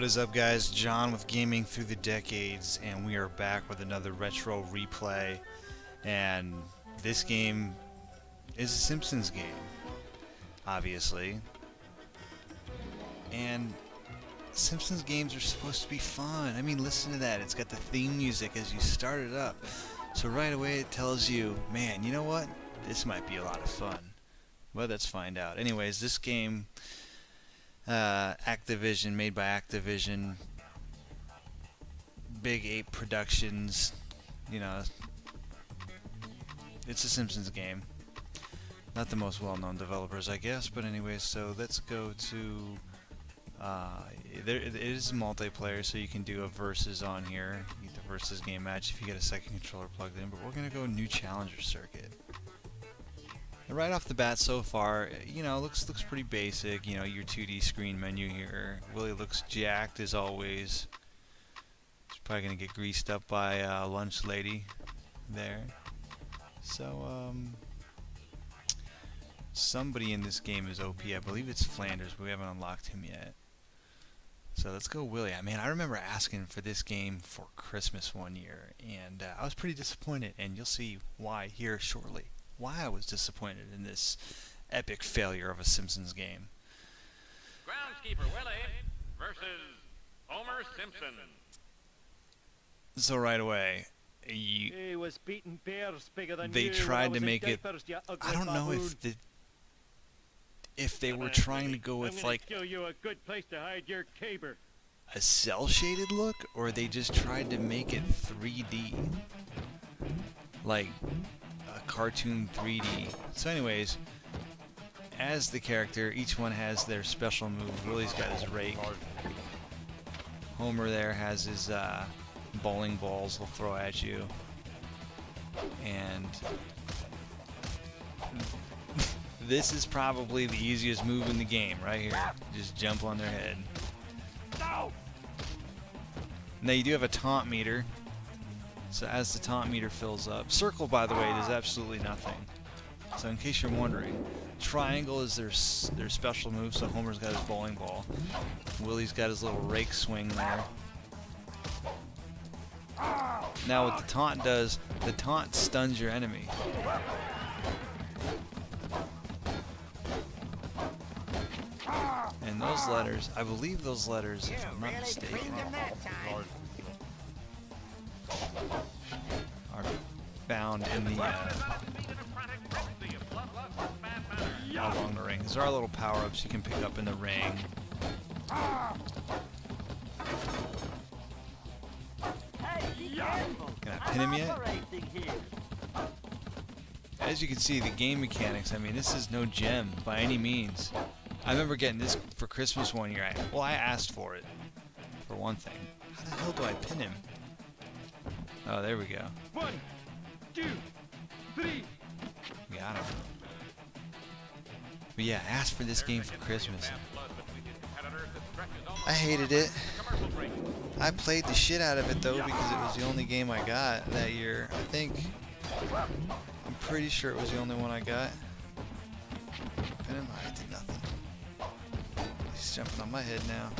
What is up, guys? John with Gaming Through the Decades, and we are back with another retro replay. And this game is a Simpsons game, obviously. And Simpsons games are supposed to be fun. I mean, listen to that. It's got the theme music as you start it up. So right away it tells you, man, you know what? This might be a lot of fun. Well, let's find out. Anyways, this game... Activision, made by Activision, Big Ape Productions, you know, it's a Simpsons game. Not the most well-known developers, I guess, but anyways, so let's go to, it is multiplayer, so you can do a versus on here, the versus game match if you get a second controller plugged in, but we're going to go new challenger circuit. Right off the bat so far, you know, looks pretty basic. You know, your 2D screen menu here. Willie looks jacked as always. He's probably gonna get greased up by a lunch lady there. So somebody in this game is OP. I believe it's Flanders, but we haven't unlocked him yet. So let's go Willie. I mean, I remember asking for this game for Christmas one year, and I was pretty disappointed, and you'll see why here shortly. Why I was disappointed in this epic failure of a Simpsons game. Groundskeeper Willie versus Homer Simpson. So right away, they tried to make it. I don't know if they were trying to go with like a cell shaded look, or they just tried to make it 3D, like a cartoon 3D. So anyways, as the character, each one has their special move. Willie's got his rake. Homer there has his bowling balls he'll throw at you. And this is probably the easiest move in the game right here. Just jump on their head. Now you do have a taunt meter. So as the taunt meter fills up, circle, by the way, does absolutely nothing. So in case you're wondering, triangle is their special move. So Homer's got his bowling ball, Willie's got his little rake swing there. Now what the taunt does, the taunt stuns your enemy. And those letters, I believe those letters, if I'm not mistaken, are found in the along the rings. There are little power-ups you can pick up in the ring. Can I pin him yet? As you can see, the game mechanics, I mean, this is no gem by any means. I remember getting this for Christmas one year. I asked for it, for one thing. How the hell do I pin him? Oh, there we go. 1, 2, 3. Got him. But yeah, I asked for this game for Christmas. I hated it. I played the shit out of it though because it was the only game I got that year. I'm pretty sure it was the only one I got. Pin him? I did nothing. He's jumping on my head now.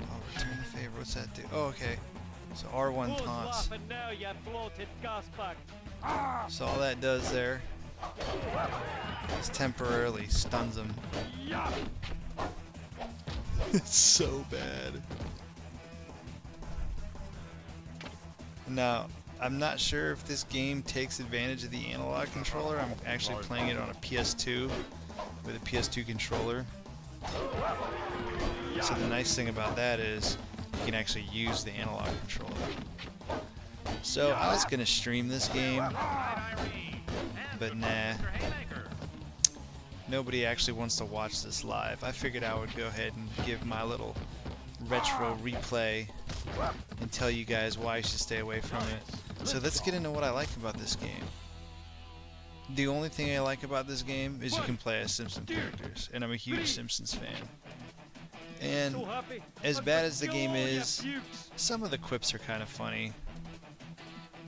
Oh, return the favor. What's that do? Oh, okay. So R1 taunts. So all that does there is temporarily stuns him. It's so bad. Now, I'm not sure if this game takes advantage of the analog controller. I'm actually playing it on a PS2 with a PS2 controller. So the nice thing about that is you can actually use the analog controller. So I was gonna stream this game, but nah. Nobody actually wants to watch this live. I figured I would go ahead and give my little retro replay and tell you guys why you should stay away from it. So let's get into what I like about this game. The only thing I like about this game is you can play as Simpsons characters, and I'm a huge Simpsons fan. And as bad as the game is, some of the quips are kind of funny.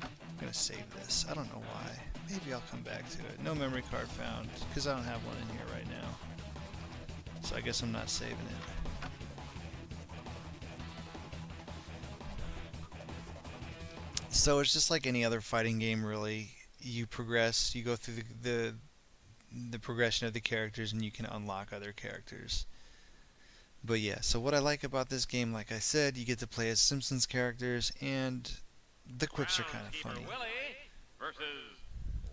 I'm gonna save this. I don't know why. Maybe I'll come back to it. No memory card found, because I don't have one in here right now. So I guess I'm not saving it. So it's just like any other fighting game, really. You progress, you go through the progression of the characters, and you can unlock other characters. But yeah, so what I like about this game, like I said, you get to play as Simpsons characters, and the quips are kind of Groundskeeper funny. Willie versus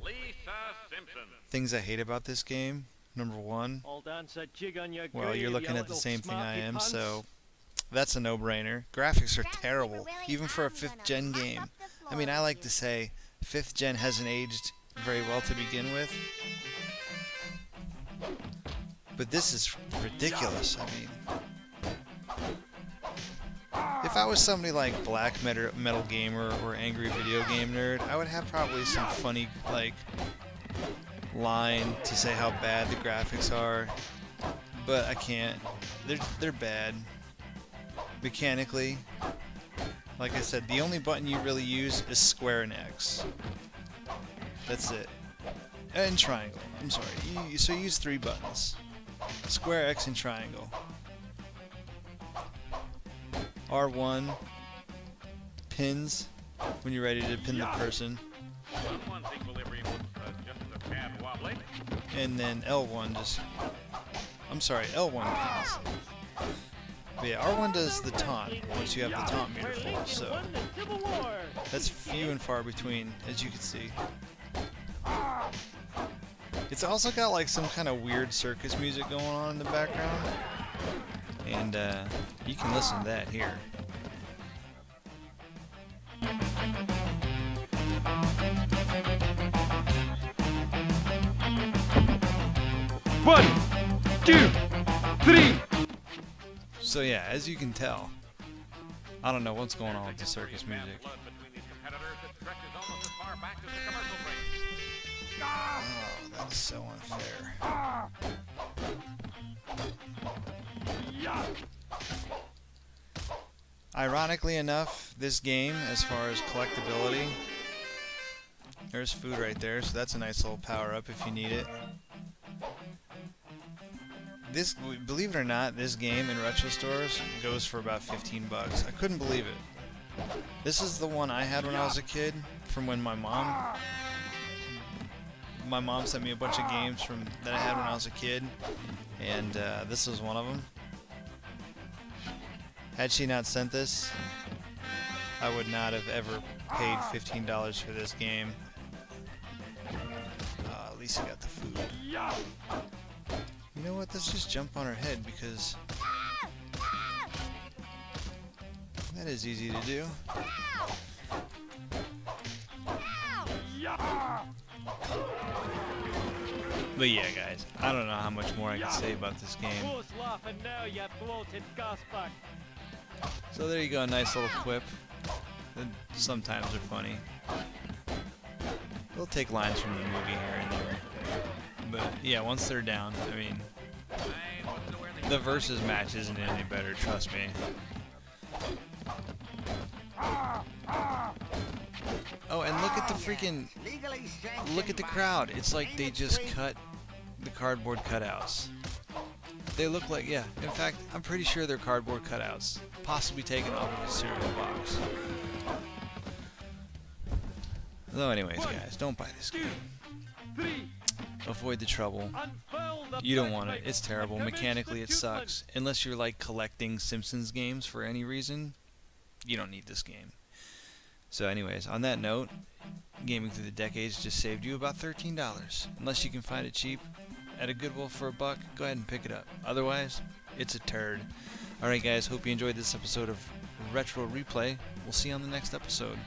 Lisa Simpson. Things I hate about this game, number one, I'll dance a jig on your well, grave, you're looking you at the little same thing I smarty am, pants. so that's a no-brainer. Graphics are terrible, even for a 5th gen game. I mean, I like to say 5th gen hasn't aged very well to begin with. But this is ridiculous. I mean, if I was somebody like Black Metal Gamer or Angry Video Game Nerd, I would have probably some funny, like, line to say how bad the graphics are. But I can't. They're bad. Mechanically, like I said, the only button you really use is square and X. That's it. And triangle. I'm sorry. So you use 3 buttons. Square, X, and triangle. R1 pins when you're ready to pin the person. Someone's equilibrium was just a tad wobbly. And then L1 just... I'm sorry, L1 pins. But yeah, R1 does the taunt once you have the taunt meter full, so that's few and far between, as you can see. It's also got like some kind of weird circus music going on in the background, and you can listen to that here. One, two, three. So yeah, as you can tell, I don't know what's going on with the circus music. Blood between these competitors that stretches almost as far back as the commercial break. Oh, that is so unfair. Ironically enough, this game, as far as collectability, there's food right there, so that's a nice little power-up if you need it. This, believe it or not, this game in retro stores goes for about 15 bucks. I couldn't believe it. This is the one I had when I was a kid, from when my mom sent me a bunch of games that I had when I was a kid, and this was one of them. Had she not sent this, I would not have ever paid $15 for this game. At least I got the food. You know what? Let's just jump on her head, because that is easy to do. But yeah, guys, I don't know how much more I can say about this game. Who's laughing now, you bloated gasbag? So there you go, a nice little quip. Sometimes they're funny. They'll take lines from the movie here and there. But yeah, once they're down, I mean, the versus match isn't any better, trust me. Oh, and look at the freaking, look at the crowd. It's like they just cut the cardboard cutouts. They look like, yeah, in fact, I'm pretty sure they're cardboard cutouts, possibly taken off of a cereal box. So anyways, guys, don't buy this game. Avoid the trouble. You don't want it. It's terrible. Mechanically, it sucks. Unless you're like collecting Simpsons games for any reason, you don't need this game. So anyways, on that note, Gaming Through the Decades just saved you about $13. Unless you can find it cheap at a Goodwill for $1, go ahead and pick it up. Otherwise, it's a turd. Alright guys, hope you enjoyed this episode of Retro Replay. We'll see you on the next episode.